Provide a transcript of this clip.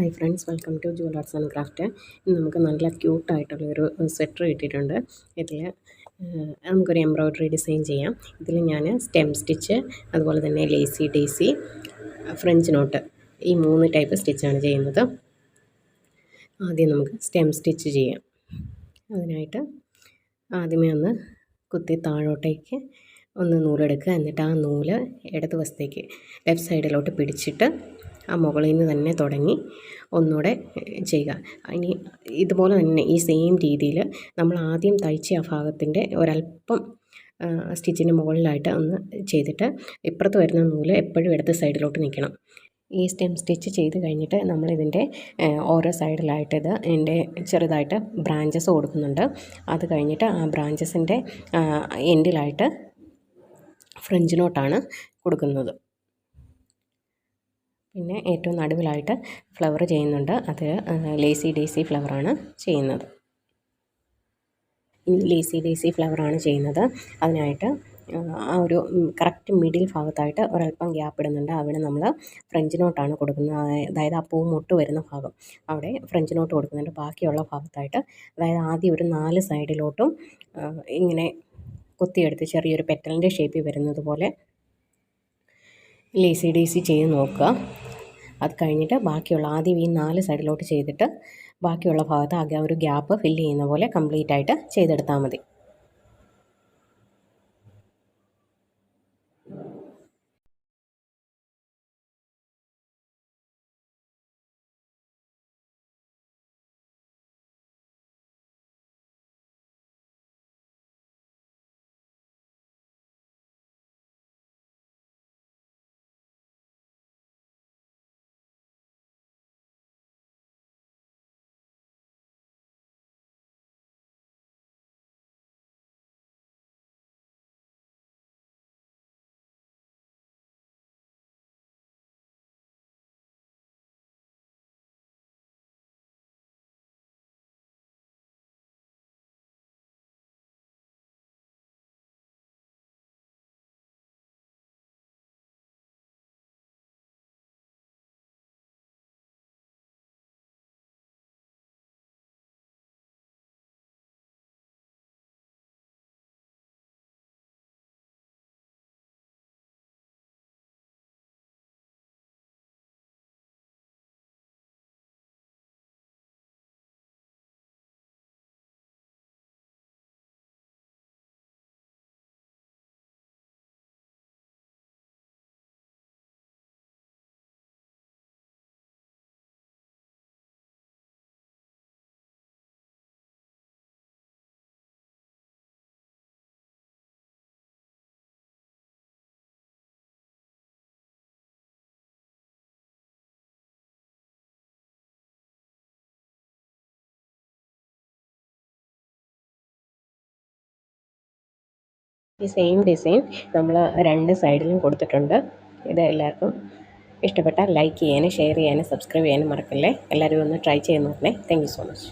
Hi friends, welcome to jewel arts and craft. ഇന്ന് നമുക്ക് നല്ല ക്യൂട്ടായിട്ടുള്ളൊരു സ്വെറ്റർ കിട്ടിയിട്ടുണ്ട്. ഇതിൽ നമുക്കൊരു എംബ്രോയ്ഡറി ഡിസൈൻ ചെയ്യാം. ഇതിൽ ഞാൻ സ്റ്റെം സ്റ്റിച്ച്, അതുപോലെ തന്നെ ലേസി ഡേസി, ഫ്രഞ്ച് നോട്ട്, ഈ 3 ടൈപ്പ് സ്റ്റിച്ചാണ് ചെയ്യുന്നത്. ആദ്യം നമുക്ക് സ്റ്റെം സ്റ്റിച്ച് ചെയ്യാം. അതിനായിട്ട് ആദ്യമേ ഒന്ന് കുത്തി താഴോട്ടേക്ക് ഒന്ന് നൂലെടുക്കുക. എന്നിട്ട് ആ നൂല് ഇടതുവശത്തേക്ക് ലെഫ്റ്റ് സൈഡിലോട്ട് പിടിച്ചിട്ട് ആ മുകളിൽ നിന്ന് തന്നെ തുടങ്ങി ഒന്നുകൂടെ ചെയ്യുക. ഇനി ഇതുപോലെ തന്നെ ഈ സെയിം രീതിയിൽ നമ്മൾ ആദ്യം തയ്ച്ച ആ ഭാഗത്തിൻ്റെ ഒരല്പം സ്റ്റിച്ചിൻ്റെ മുകളിലായിട്ട് ഒന്ന് ചെയ്തിട്ട് ഇപ്പുറത്ത് വരുന്ന നൂല് എപ്പോഴും ഇടത് സൈഡിലോട്ട് നിൽക്കണം. ഈ സ്റ്റെം സ്റ്റിച്ച് ചെയ്ത് കഴിഞ്ഞിട്ട് നമ്മളിതിൻ്റെ ഓരോ സൈഡിലായിട്ട് ഇതിൻ്റെ ചെറുതായിട്ട് ബ്രാഞ്ചസ് കൊടുക്കുന്നുണ്ട്. അത് കഴിഞ്ഞിട്ട് ആ ബ്രാഞ്ചസിൻ്റെ എൻഡിലായിട്ട് ഫ്രഞ്ച് നോട്ടാണ് കൊടുക്കുന്നത്. പിന്നെ ഏറ്റവും നടുവിലായിട്ട് ഫ്ലവർ ചെയ്യുന്നുണ്ട്. അത് ലേസി ഡേസി ഫ്ലവറാണ് ചെയ്യുന്നത്. ഇനി ലേസി ഡേസി ഫ്ലവറാണ് ചെയ്യുന്നത്. അതിനായിട്ട് ആ ഒരു കറക്റ്റ് മിഡിൽ ഭാഗത്തായിട്ട് ഒരല്പം ഗ്യാപ്പ് ഇടുന്നുണ്ട്. അവിടെ നമ്മൾ ഫ്രഞ്ച് നോട്ടാണ് കൊടുക്കുന്നത്. അതായത് ആ പൂ മുട്ട് വരുന്ന ഭാഗം അവിടെ ഫ്രഞ്ച് നോട്ട് കൊടുക്കുന്നുണ്ട്. ബാക്കിയുള്ള ഭാഗത്തായിട്ട്, അതായത് ആദ്യം ഒരു 4 സൈഡിലോട്ടും ഇങ്ങനെ കൊത്തിയെടുത്ത് ചെറിയൊരു പെറ്റലിൻ്റെ ഷേപ്പിൽ വരുന്നത് പോലെ ലേസി ഡേസി ചെയ്ത് നോക്കുക. അത് കഴിഞ്ഞിട്ട് ബാക്കിയുള്ള ആദ്യം ഈ 4 സൈഡിലോട്ട് ചെയ്തിട്ട് ബാക്കിയുള്ള ഭാഗത്ത് ആകെ ഒരു ഗ്യാപ്പ് ഫില്ല് ചെയ്യുന്ന പോലെ കംപ്ലീറ്റ് ആയിട്ട് ചെയ്തെടുത്താൽ മതി. ഈ സെയിം ഡിസൈൻ നമ്മൾ 2 സൈഡിലും കൊടുത്തിട്ടുണ്ട്. ഇത് എല്ലാവർക്കും ഇഷ്ടപ്പെട്ടാൽ ലൈക്ക് ചെയ്യാനും ഷെയർ ചെയ്യാനും സബ്സ്ക്രൈബ് ചെയ്യാനും മറക്കല്ലേ. എല്ലാവരും ഒന്ന് ട്രൈ ചെയ്ത് നോക്കണേ. Thank you so much.